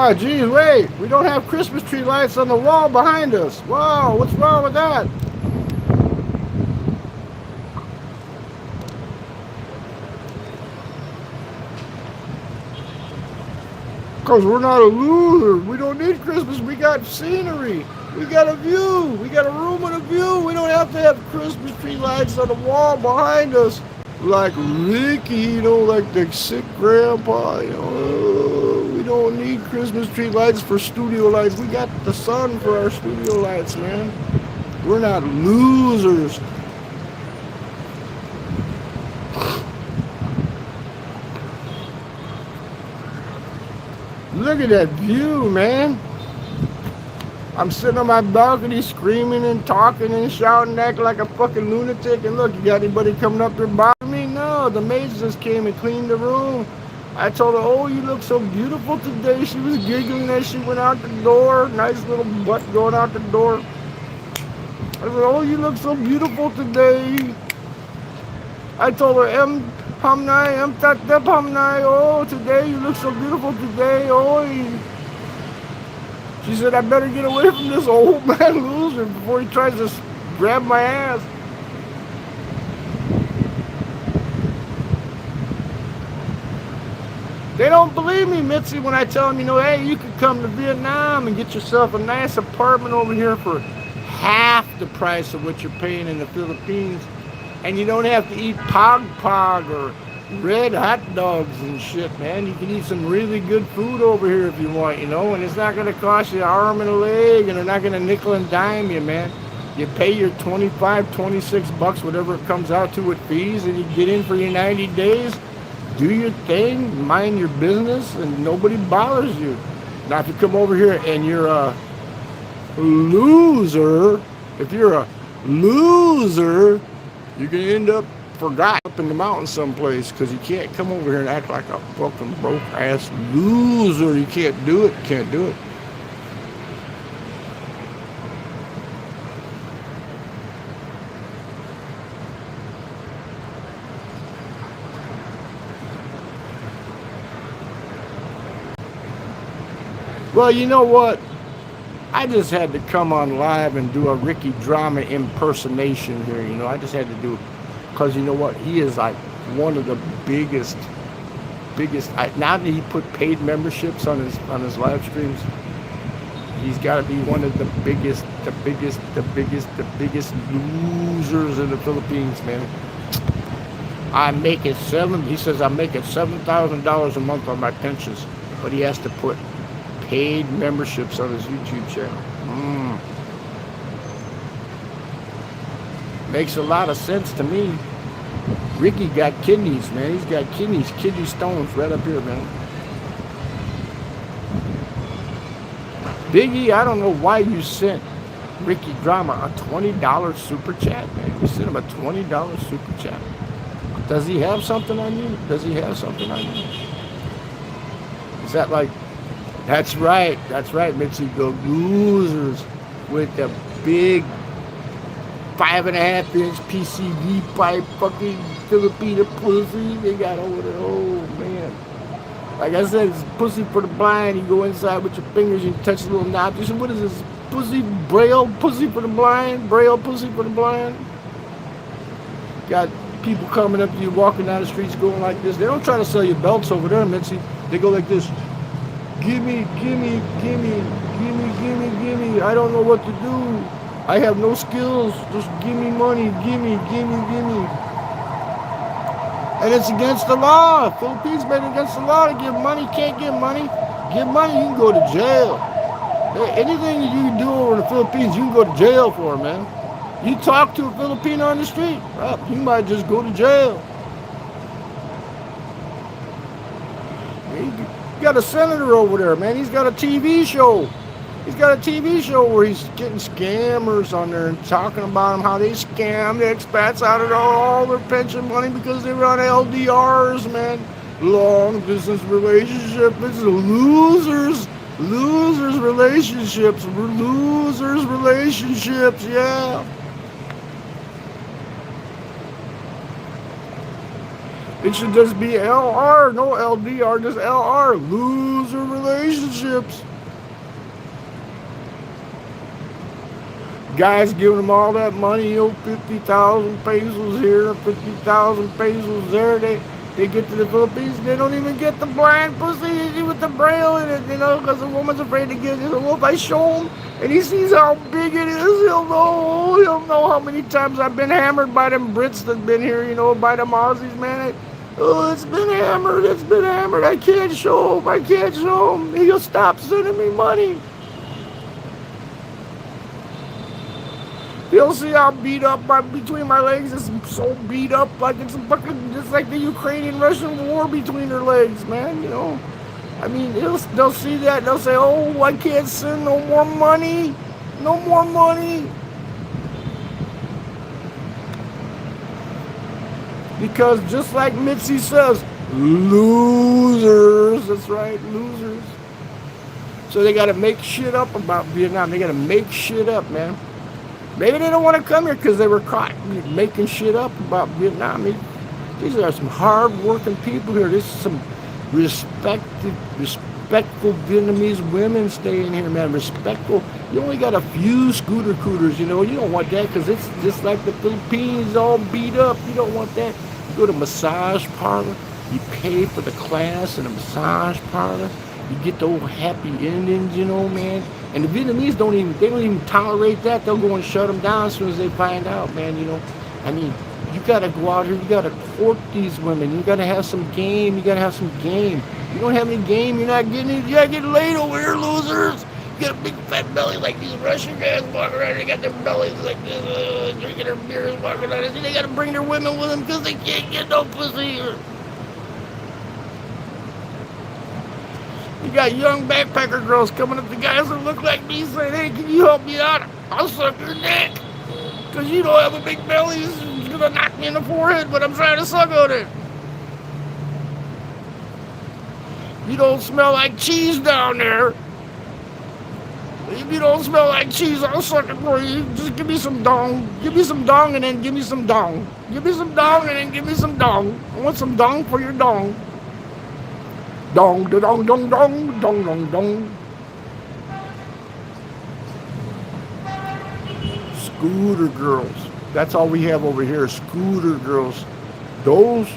Oh, geez, wait. We don't have Christmas tree lights on the wall behind us. Whoa, what's wrong with that? Because we're not a loser. We don't need Christmas. We got scenery. We got a view. We got a room and a view. We don't have to have Christmas tree lights on the wall behind us. Like Ricky, you know, like the sick grandpa, you know. We don't need Christmas tree lights for studio lights. We got the sun for our studio lights, man. We're not losers. Look at that view, man. I'm sitting on my balcony screaming and talking and shouting and acting like a fucking lunatic. And look, you got anybody coming up here bothering me? No, the maid just came and cleaned the room. I told her, oh, you look so beautiful today. She was giggling as she went out the door. Nice little butt going out the door. I said, oh, you look so beautiful today. I told her, oh, today you look so beautiful today. Oh, she said, I better get away from this old man loser before he tries to grab my ass. They don't believe me, Mitzi, when I tell them, you know, hey, you could come to Vietnam and get yourself a nice apartment over here for half the price of what you're paying in the Philippines. And you don't have to eat pog or red hot dogs and shit, man. You can eat some really good food over here if you want, you know, and it's not going to cost you an arm and a leg, and they're not going to nickel and dime you, man. You pay your 25, 26 bucks, whatever it comes out to with fees, and you get in for your 90 days, do your thing, mind your business, and nobody bothers you. Now, if you come over here and you're a loser, if you're a loser, you can end up forgot up in the mountains someplace, because you can't come over here and act like a fucking broke ass loser. You can't do it. Can't do it. Well, you know what? I just had to come on live and do a Ricky Drama impersonation here. You know, I just had to do it. Because you know what, he is like one of the biggest. Now that he put paid memberships on his live streams, he's got to be one of the biggest losers in the Philippines, man. He says I'm making $7,000 a month on my pensions, but he has to put paid memberships on his YouTube channel. Makes a lot of sense to me. Ricky got kidneys, man. He's got kidney stones right up here, man. Biggie, I don't know why you sent Ricky Drama a $20 super chat, man. You sent him a $20 super chat. Does he have something on you? Does he have something on you? Is that like, that's right, Mitzi. The losers with the big 5.5-inch PCV pipe fucking Filipino pussy they got over there. Oh man. Like I said, it's pussy for the blind. You go inside with your fingers and touch the little knob. You said, what is this? Pussy, braille pussy for the blind? Braille pussy for the blind? Got people coming up to you walking down the streets going like this. They don't try to sell you belts over there, Mitzi. They go like this. Gimme. I don't know what to do. I have no skills. Just give me money. Gimme. And it's against the law. Philippines made it against the law to give money. Can't give money. Give money, you can go to jail. Anything you can do over in the Philippines, you can go to jail for, man. You talk to a Filipino on the street, you might just go to jail. You got a senator over there, man. He's got a TV show. He's got a TV show where he's getting scammers on there and talking about them, how they scam the expats out of all their pension money because they run LDRs, man. Long distance relationship. This is losers relationships. We're losers relationships, yeah. It should just be LR, no LDR, just LR. Loser relationships. Guys giving them all that money, 50,000 pesos here, 50,000 pesos there. They get to the Philippines, they don't even get the blind pussy with the braille in it, because the woman's afraid to get it. Well, if I show him and he sees how big it is, he'll know how many times I've been hammered by them Brits that been here, by them Aussies, man. It's been hammered, I can't show him, he'll stop sending me money. You'll see how beat up between my legs is so beat up, like it's fucking just like the Ukrainian-Russian war between their legs, man. I mean, they'll see that, they'll say, "Oh, I can't send no more money." Because just like Mitzi says, losers. That's right, losers. So they got to make shit up about Vietnam. They got to make shit up, man. Maybe they don't want to come here because they were caught making shit up about Vietnam. These are some hard-working people here. There's some respectful Vietnamese women staying here, man. Respectful. You only got a few scooter cooters, You don't want that because it's just like the Philippines, all beat up. You don't want that. You go to a massage parlor. You pay for the class in a massage parlor. You get the old happy endings, man. And the Vietnamese don't even tolerate that. They'll go and shut them down as soon as they find out, man. I mean, you gotta go out here. You gotta court these women. You gotta have some game. You don't have any game. You're not getting it. You gotta get laid over here, losers. You got a big fat belly like these Russian guys walking around. They got their bellies like this, drinking their beers, walking around. They gotta bring their women with them because they can't get no pussy here. You got young backpacker girls coming up to guys that look like me saying, "Hey, can you help me out? I'll suck your dick. Because you don't have a big belly. It's going to knock me in the forehead, but I'm trying to suck on it. You don't smell like cheese down there. If you don't smell like cheese, I'll suck it for you. Just give me some dong. Give me some dong and then give me some dong. Give me some dong and then give me some dong. I want some dong for your dong. Dong, da dong, dong, dong, dong, dong, dong. Scooter girls. That's all we have over here, scooter girls. Those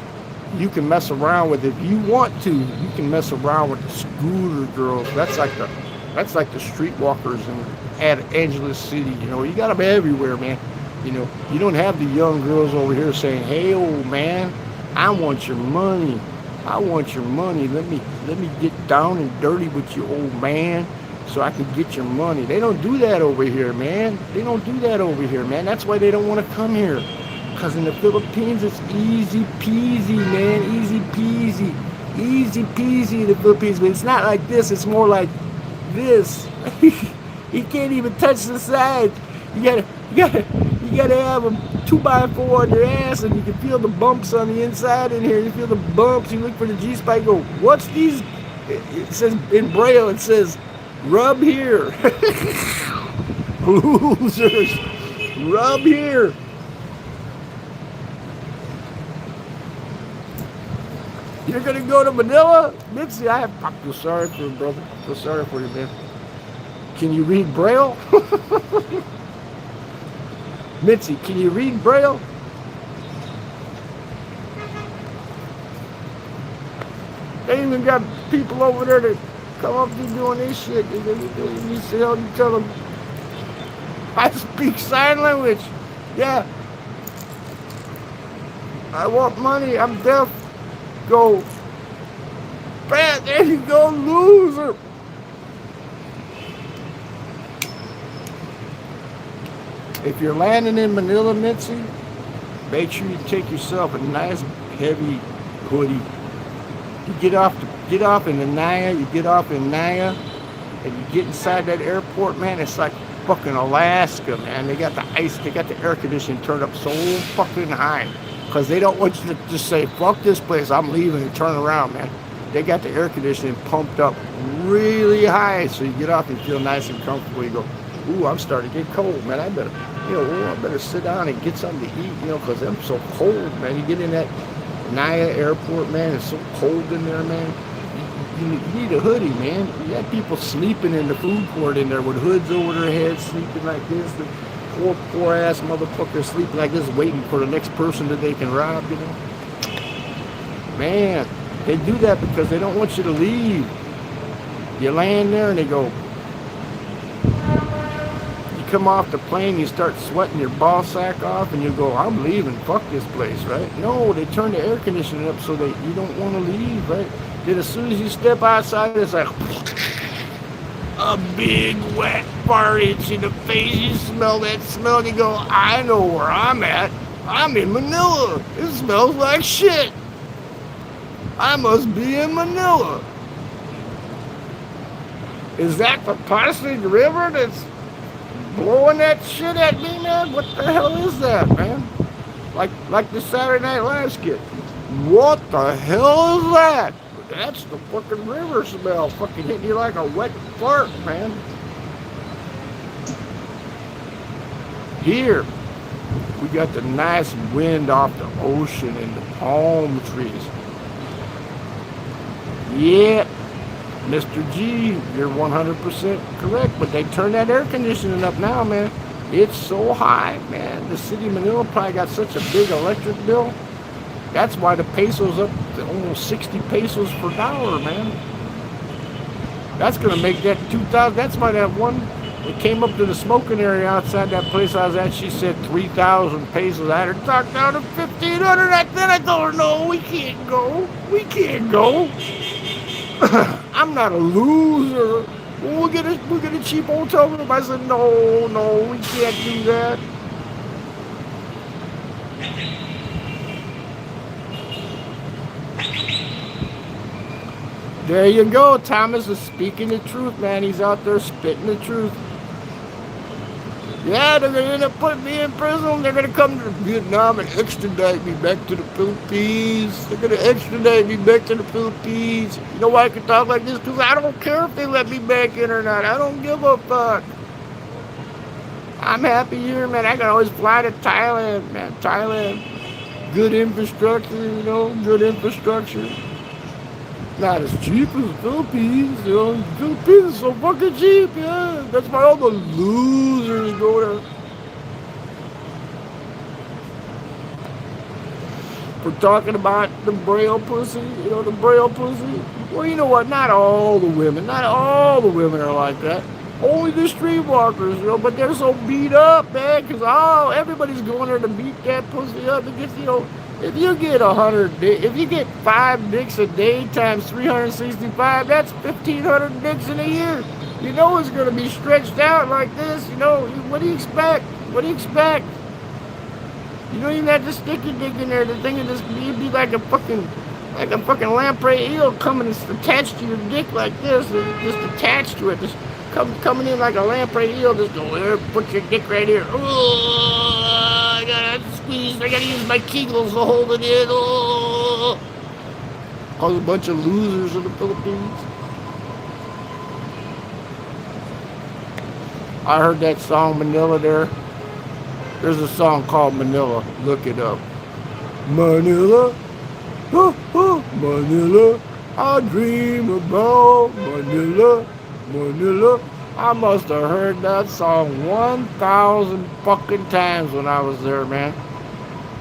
you can mess around with if you want to. You can mess around with the scooter girls. That's like the streetwalkers in Angeles City. You got them everywhere, man. You don't have the young girls over here saying, "Hey, old man, I want your money. I want your money. Let me get down and dirty with you, old man, so I can get your money." They don't do that over here, man. That's why they don't want to come here. Because in the Philippines, it's easy peasy, man. Easy peasy. Easy peasy in the Philippines. But it's not like this. It's more like this. You can't even touch the sides. You gotta have them 2x4 on your ass, and you can feel the bumps on the inside in here. You feel the bumps. You look for the G-spot. Go, what's these? It says in Braille. It says, rub here. Losers, rub here. You're gonna go to Manila, Mitzi? I feel sorry for you, brother. I feel sorry for you, man. Can you read Braille? Mitzi, can you read Braille? They even got people over there that come up to doing this shit. You tell them, I speak sign language. Yeah. I want money. I'm deaf. Go. Bam, there you go, loser. If you're landing in Manila, Mitzi, make sure you take yourself a nice heavy hoodie. You get off in Naya, and you get inside that airport, man, it's like fucking Alaska, man. They got the ice, they got the air conditioning turned up so fucking high. Because they don't want you to just say, fuck this place, I'm leaving, and turn around, man. They got the air conditioning pumped up really high, so you get off and feel nice and comfortable. You go, ooh, I'm starting to get cold, man. I better sit down and get something to eat, because I'm so cold, man. You get in that Naya Airport, man. It's so cold in there, man. You need a hoodie, man. You got people sleeping in the food court in there with hoods over their heads, sleeping like this. The poor ass motherfuckers sleeping like this, waiting for the next person that they can rob, you know. Man, they do that because they don't want you to leave. You land there and they go, you come off the plane, you start sweating your ball sack off, and you go, I'm leaving, fuck this place, right? No, they turn the air conditioning up so that you don't want to leave, right? Then as soon as you step outside, it's like a big wet fart hits you in the face. You smell that smell and you go, I know where I'm at. I'm in Manila. It smells like shit. I must be in Manila. Is that the Pasig River that's blowing that shit at me, man? What the hell is that, man? Like the Saturday Night Live skit. What the hell is that? That's the fucking river smell. Fucking hitting you like a wet fart, man. Here, we got the nice wind off the ocean and the palm trees. Yeah, Mr. G, you're 100% correct, but they turn that air conditioning up now, man. It's so high, man. The city of Manila probably got such a big electric bill. That's why the peso's up to almost 60 pesos per dollar, man. That's going to make that 2,000. That's why that one that came up to the smoking area outside that place I was at, she said 3,000 pesos. I had her talk down to 1,500. Then I told her, no, we can't go. We can't go. I'm not a loser. We'll get a cheap hotel room. I said, no, we can't do that. There you go. Thomas is speaking the truth, man. He's out there spitting the truth. Yeah, they're going to end up putting me in prison. They're going to come to Vietnam and extradite me back to the Philippines. They're going to extradite me back to the Philippines. You know why I can talk like this? Because I don't care if they let me back in or not. I don't give a fuck. I'm happy here, man. I can always fly to Thailand, man. Thailand. Good infrastructure, you know, good infrastructure. Not as cheap as the Philippines, you know. The Philippines is so fucking cheap, yeah. That's why all the losers go there. We're talking about the Braille pussy, you know, the Braille pussy. Well, you know what? Not all the women are like that. Only the streetwalkers, you know, but they're so beat up, man, because everybody's going there to beat that pussy up. It gets, you know, if you get 5 dicks a day times 365, that's 1,500 dicks in a year. You know it's going to be stretched out like this, you know. What do you expect? What do you expect? You don't even have to stick your dick in there. The thing is, you'd be like a fucking lamprey eel coming attached to your dick like this, just attached to it, just coming in like a lamprey eel, just go there, put your dick right here. Oh, I gotta squeeze, I gotta use my kegels to hold it in. Oh. Cause a bunch of losers in the Philippines. I heard that song Manila there. There's a song called Manila. Look it up. Manila, oh, oh, Manila. I dream about Manila, Manila. I must have heard that song 1,000 fucking times when I was there, man.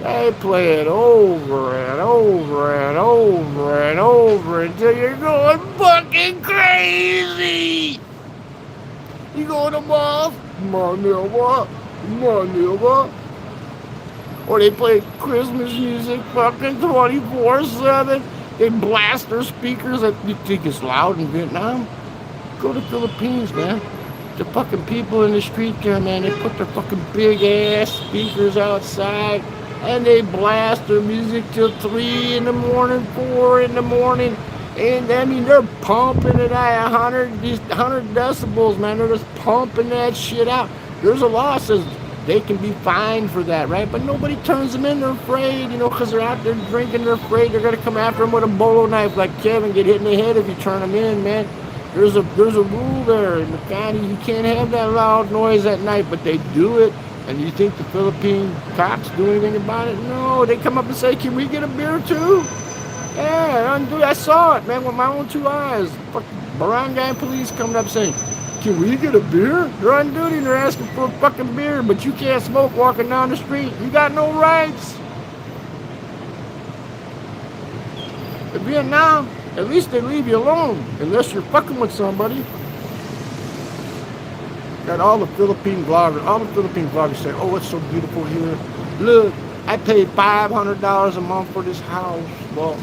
They play it over and over and over and over until you're going fucking crazy. You go to malls, Manila, Manila. Or they play Christmas music fucking 24/7. They blast their speakers. You think it's loud in Vietnam? Go to Philippines, man. The fucking people in the street there, man, they put their fucking big ass speakers outside and they blast their music till 3 in the morning, 4 in the morning. And I mean, they're pumping it out 100 decibels, man. They're just pumping that shit out. There's a law that says they can be fined for that, right? But nobody turns them in. They're afraid, you know, because they're out there drinking. They're afraid they're going to come after them with a bolo knife like Kevin, get hit in the head if you turn them in, man. There's a rule there in the county. You can't have that loud noise at night, but they do it. And you think the Philippine cops do anything about it? No, they come up and say, can we get a beer too? Yeah, I saw it, man, with my own 2 eyes. Fucking barangay police coming up saying, can we get a beer? They're on duty and they're asking for a fucking beer, but you can't smoke walking down the street. You got no rights. In Vietnam, at least they leave you alone, unless you're fucking with somebody. Got all the Philippine vloggers say, oh, it's so beautiful here. Look, I paid $500 a month for this house. Well,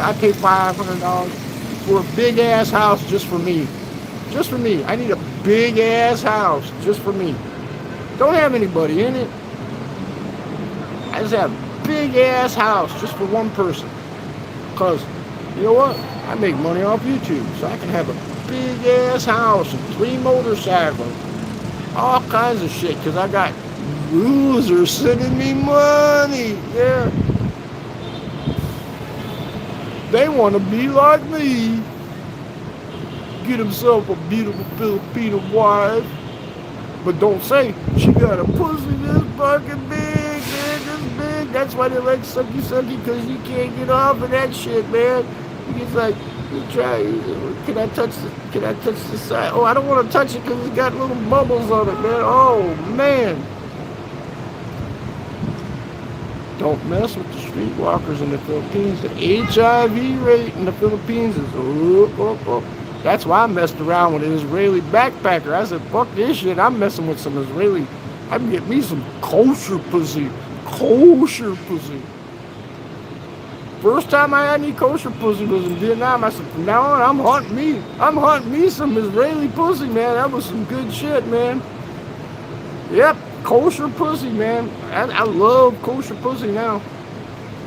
I paid $500 for a big ass house just for me. Just for me. I need a big ass house just for me. Don't have anybody in it. I just have a big ass house just for one person. Because, you know what? I make money off YouTube, so I can have a big ass house and 3 motorcycles. All kinds of shit, because I got losers sending me money. Yeah. They want to be like me. Get himself a beautiful Filipino wife. But don't say, she got a pussy this fucking big, man, this big. That's why they like sucky, because you can't get off of that shit, man. He's like, you try, can I touch the side? Oh, I don't want to touch it because it's got little bubbles on it, man. Oh, man. Don't mess with the streetwalkers in the Philippines. The HIV rate in the Philippines is That's why I messed around with an Israeli backpacker. I said, fuck this shit. I'm messing with some Israeli. I can get me some kosher pussy. Kosher pussy. First time I had any kosher pussy was in Vietnam. I said, from now on, I'm hunting me some Israeli pussy, man. That was some good shit, man. Yep, kosher pussy, man. I love kosher pussy now.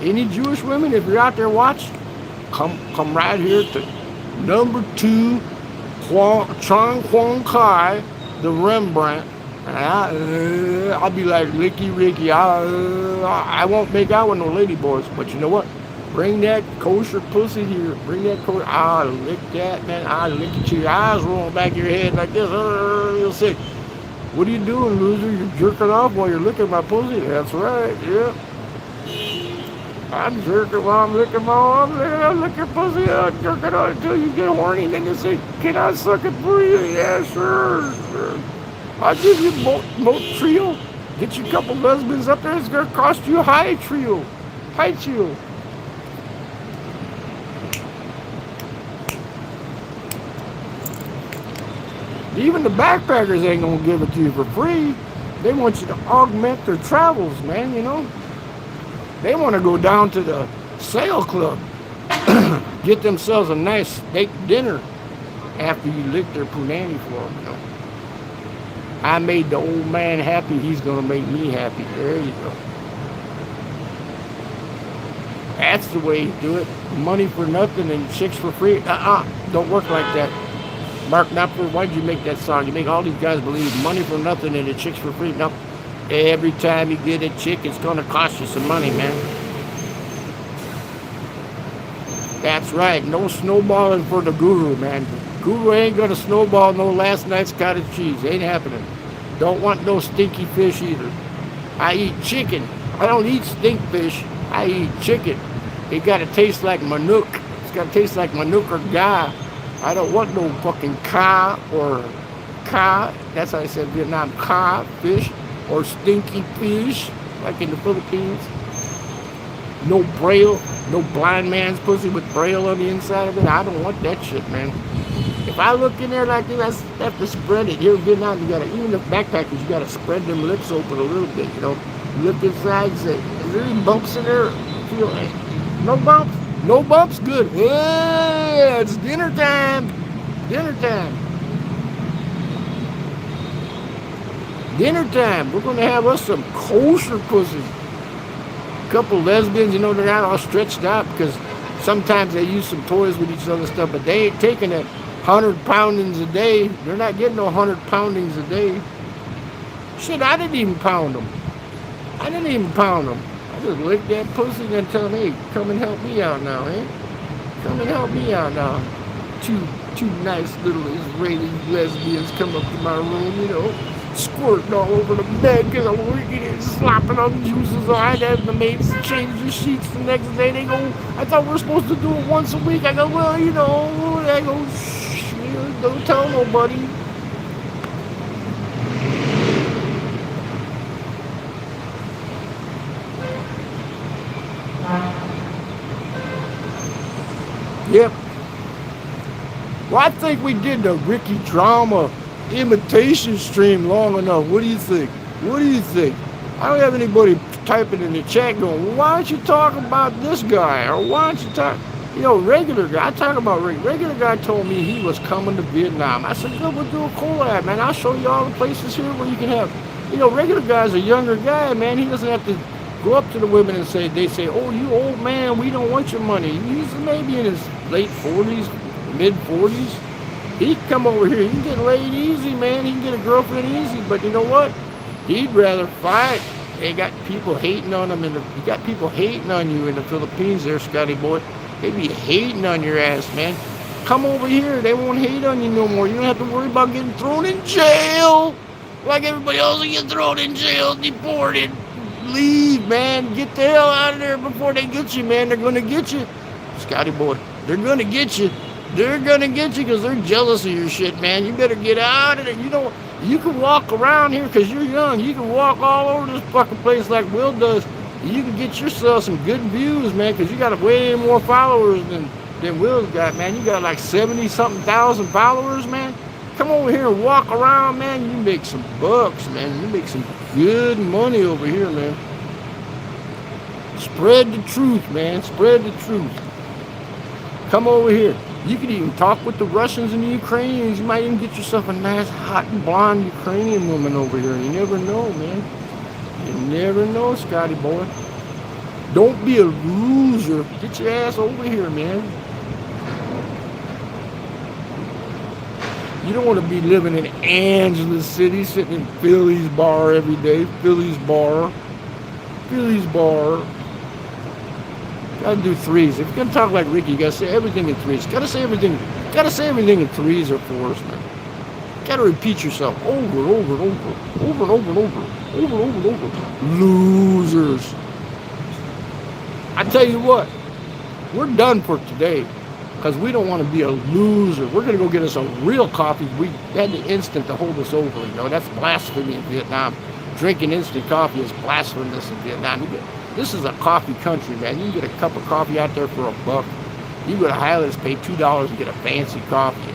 Any Jewish women, if you're out there watching, come right here to number 2, Chong Quang Kai, the Rembrandt. And I'll be like Licky Ricky. I won't make out with no lady boys, but you know what? Bring that kosher pussy here. Bring that kosher. I'll lick that, man. I'll lick it to your eyes rolling back your head like this. You'll say, what are you doing, loser? You're jerking off while you're licking my pussy? That's right, yeah. I'm jerking while I'm licking my arm. I'm licking pussy. I'm jerking on until you get horny. Then you say, can I suck it for you? Yeah, sure. I'll give you boat trio. Get you a couple lesbians up there. It's going to cost you a high trio. High trio. Even the backpackers ain't gonna give it to you for free. They want you to augment their travels, man, you know. They want to go down to the sail club, get themselves a nice steak dinner after you lick their punani for them, you know. I made the old man happy, he's gonna make me happy. There you go. That's the way you do it. Money for nothing and chicks for free. Don't work like that. Mark Knopfler, why did you make that song? You make all these guys believe money for nothing and the chicks for free. No, every time you get a chick, it's going to cost you some money, man. That's right. No snowballing for the guru, man. Guru ain't going to snowball no last night's cottage cheese. Ain't happening. Don't want no stinky fish either. I eat chicken. I don't eat stink fish. I eat chicken. It got to taste like manuk. It's got to taste like manuk or ga. I don't want no fucking ka or ka. That's how I said Vietnam. Ka fish or stinky fish like in the Philippines. No braille. No blind man's pussy with braille on the inside of it. I don't want that shit, man. If I look in there like this, I have to spread it. Here in Vietnam, you gotta, even the backpackers, you gotta spread them lips open a little bit, you know. Look inside, say, is there any bumps in there? Feel like, no bumps? No bumps? Good. Yeah, it's dinner time. Dinner time. Dinner time. We're gonna have us some kosher pussy. Couple lesbians, you know, they're not all stretched out because sometimes they use some toys with each other and stuff, but they ain't taking that 100 poundings a day. They're not getting no 100 poundings a day. Shit, I didn't even pound them. I just licked that pussy and tell them, hey, come and help me out now, eh? Come and help me out now. 2 Two nice little Israeli lesbians come up to my room, squirting all over the bed because I'm working and slopping on juices. I had the maids change the sheets the next day. They go, I thought we were supposed to do it once a week. I go, well, I go, shh, don't tell nobody. Yep. Well, I think we did the Ricky Drama imitation stream long enough. What do you think? What do you think? I don't have anybody typing in the chat going, well, why don't you talk about this guy? Or why don't you talk, regular guy. I talk about regular guy told me he was coming to Vietnam. I said, good, we'll do a collab, man. I'll show you all the places here where you can have, regular guy's a younger guy, man. He doesn't have to go up to the women and they say, oh, you old man, we don't want your money. He's maybe in his late 40s, mid 40s. He can come over here. He can get laid easy, man. He can get a girlfriend easy. But you know what? He'd rather fight. They got people hating on him. You got people hating on you in the Philippines there, Scotty boy. They be hating on your ass, man. Come over here. They won't hate on you no more. You don't have to worry about getting thrown in jail. Like everybody else will get thrown in jail, deported. Leave, man. Get the hell out of there before they get you, man. They're going to get you. Scotty boy, they're going to get you. They're going to get you because they're jealous of your shit, man. You better get out of there. You can walk around here because you're young. You can walk all over this fucking place like Will does. You can get yourself some good views, man, because you got way more followers than Will's got, man. You got like 70-something thousand followers, man. Come over here and walk around, man. You make some bucks, man. You make some good money over here, man. Spread the truth, man. Spread the truth. Come over here. You could even talk with the Russians and the Ukrainians. You might even get yourself a nice, hot and blonde Ukrainian woman over here. You never know, man. You never know, Scotty boy. Don't be a loser. Get your ass over here, man. You don't want to be living in Angeles City, sitting in Philly's bar every day. Philly's bar. Gotta do threes. If you're gonna talk like Ricky, you gotta say everything in threes. Gotta say everything in threes or fours, man. Gotta repeat yourself over and over. Losers. I tell you what, we're done for today because we don't want to be a loser. We're gonna go get us a real coffee. We had the instant to hold us over. That's blasphemy in Vietnam. Drinking instant coffee is blasphemous in Vietnam. This is a coffee country, man. You can get a cup of coffee out there for $1. You go to Highlands, pay $2 and get a fancy coffee,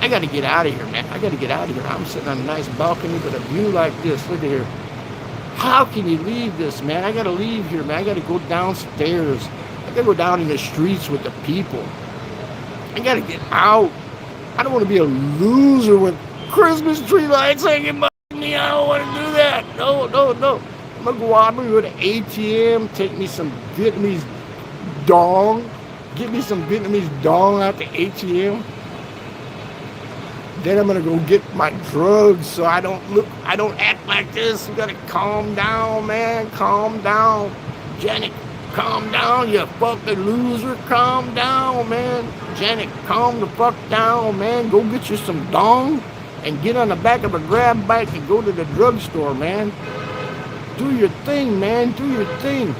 I got to get out of here, man. I got to get out of here. I'm sitting on a nice balcony with a view like this. Look at here. How can you leave this, man? I got to leave here, man. I got to go downstairs. I got to go down in the streets with the people. I got to get out. I don't want to be a loser with Christmas tree lights hanging by me. I don't want to do that. No. I'm going to go out and go to ATM, take me some Vietnamese dong. Get me some Vietnamese dong out the ATM. Then I'm going to go get my drugs so I don't act like this. You got to calm down, man. Calm down. Janet, calm down, you fucking loser. Calm down, man. Janet, calm the fuck down, man. Go get you some dong and get on the back of a grab bike and go to the drugstore, man. Do your thing, man. Do your thing.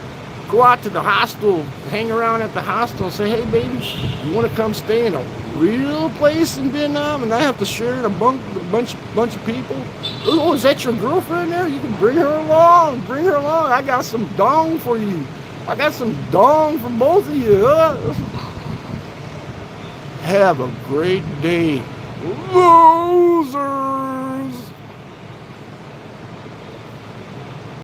Go out to the hostel, hang around at the hostel and say, hey, baby, you want to come stay in a real place in Vietnam and I have to share a bunch of people? Oh, is that your girlfriend there? You can bring her along. Bring her along. I got some dong for you. I got some dong for both of you. Have a great day. Loser!